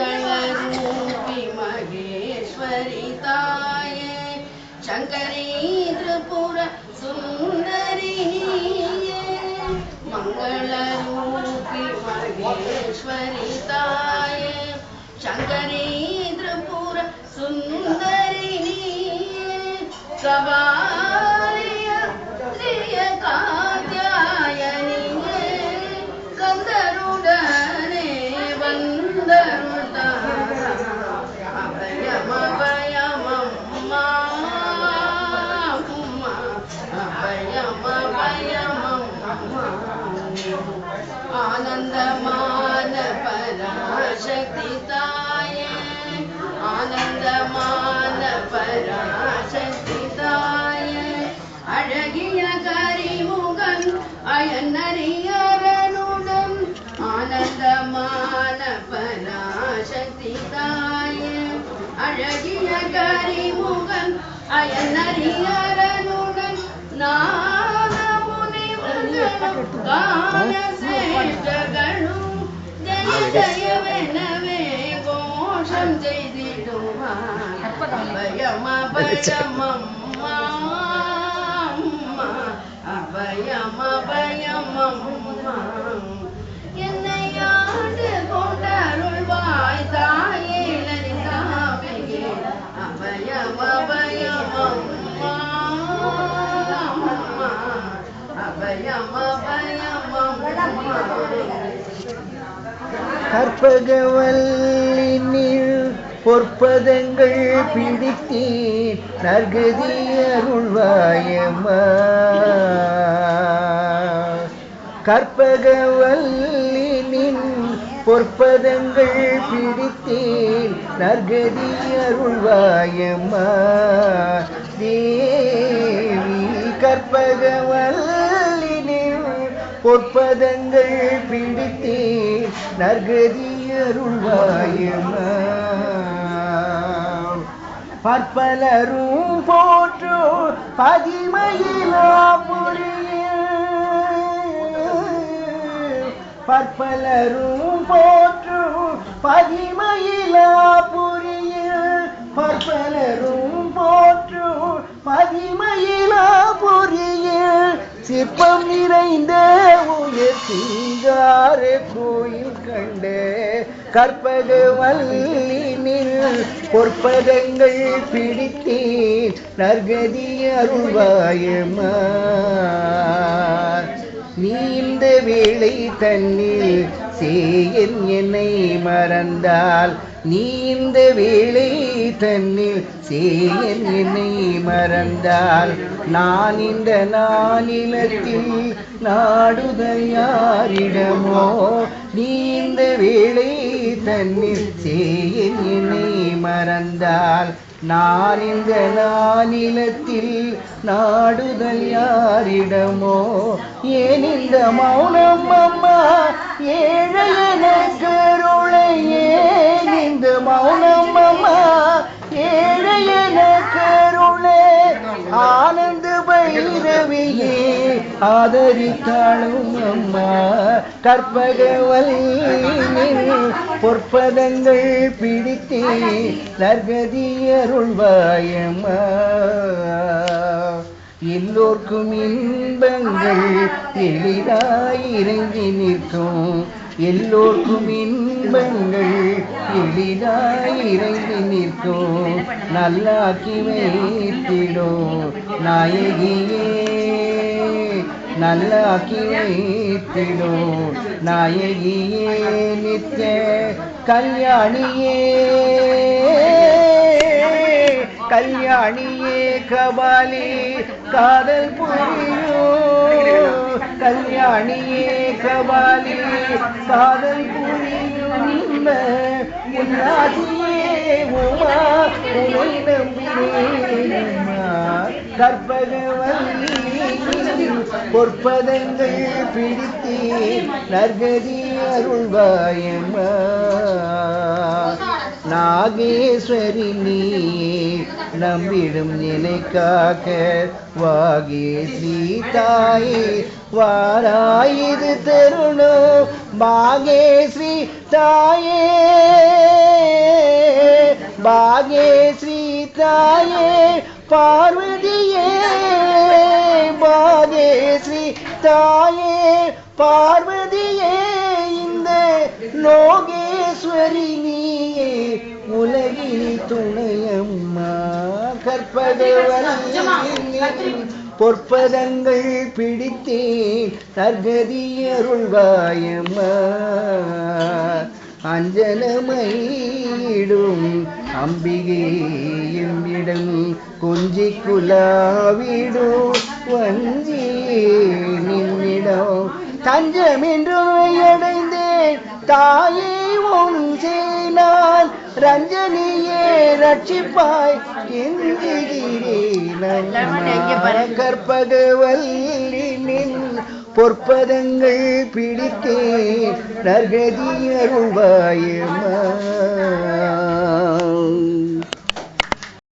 मंगलरूपी महेश्वरी ताये शंकरी त्रिपुर सुंदरी मंगलरूपी महेश्वरी ताये शंकरी त्रिपुर सुंदरी कवालिय प्रिय कात्यायनी कंदरुडने वंदरुता अभयम अभयमम्मा अभयम अभयमम्मा आनंदमान पराशक्ति ताये आनंदमान पराशक्ति ताये अழகிய கரிமுகன் அயனறியரனுடன் ஆனந்தமான பராசக்தி தாயே அழகிய கரிமுகன் அயனறியரனுடன் நாதமுனிவர்களும் கானசேஷர்களும் ஜெய ஜெயவெனவே கோஷம் செய்திடுவார் அபயம் அபயமம்மா அபயம் அபயமம்மா என்னை ஆண்டு கொண்டருள்வாய் தாயே லலிதாம்பிகே அபயம் அபயமம்மா அபயம் அபயமம்மா கற்பகவல்லினில் பொற்பதங்கள் பிடித்தேன் நற்கதி அருள்வாயம்மா கற்பகவல்லினின் பொற்பதங்கள் பிடித்தேன் நற்கதி அருள்வாயம்மா தேவி கற்பகவல்லினின் பொற்பதங்கள் பிடித்தேன் நற்கதி அருள்வாயம்மா பற்பலரும் போற்றோ பதிமயிலாபுரியில் பற்பலரும் போற்றோ பதிமயிலாபுரியில் பற்பலரும் போற்றோ பதிமயிலாபுரியில் சிற்பம் நிறைந்த உயர் சிங்கார கோயில் கண்டு கற்பகவல்லினில் பொற்பதங்கள் பிடித்தேன் நற்கதி அருள்வாயம்மா நீ இந்த வேளை தன்னில் சேயன் என்னை மறந்தால் நீ இந்த வேளை தன்னில் சேயன் என்னை மறந்தால் நான் இந்த நானிலத்தில் நாடுதல் யாரிடமோ நீ இந்த வேளை தன்னில் சேயன் என்னை மறந்தால் நான் இந்த நானிலத்தில் நாடுதல் யாரிடமோ ஏன் இந்த மௌனம் அம்மா ஏழையன கருளை ஏன் இந்த மௌனம் அம்மா ஏழையன கருளை ஆனந்த பைரவியே ஆதரித்தாளும் அம்மா கற்பகவல்லினில் பொற்பதங்கள் பிடித்தே நற்கதி அருள்வாயம்மா எல்லோர்க்கும் இன்பங்கள் எளிதாய் இறங்கி நிற்கும் எல்லோர்க்கும் இன்பங்கள் எளிதாய் இறங்கி நிற்கும் நல்லாக்கி வைத்திடும் நாயகியே நல்லாக்கி வைத்திடும் நாயகியே நித்ய கல்யாணியே கல்யாணியே கபாலி காதல் புரியோ கல்யாணியே கபாலி காதல் புரியும் உன்னாதியே உமா உனை நம்பினேன் கற்பகவல்லி பொற்பதங்கள் பிடித்தே நற்கதி அருள்வாயம்மா நாகேஸ்வரி நீயே நம்பிடும் நினை காக்க வாகேஸ்வரி தாயே வாராயிது தருணம் பாகேஸ்வரி தாயே பாகேஸ்வரி தாயே பார்வதியே பாகேஸ்வரி தாயே பார்வதியே இந்த லோகேஸ்வரி நீயே உலகில் துணையம்மா கற்பகவல்லி பொற்பதங்கள் பிடித்தேன் நற்கதியருள்வாயம்மா அஞ்சனமயிடும் அம்பிகை எம்மிடம் கொஞ்சி குலாவிடும் வஞ்சி நின்னிடம் தஞ்சமென்று அடைந்தேன் தாயே உன் சேனான் ரஞ்சனியே ரட்சிப்பாய் என்கிறேன் கற்பகவல்லி நின் பொற்பதங்கள் பிடித்தேன் நற்கதி அருள்வாயம்மா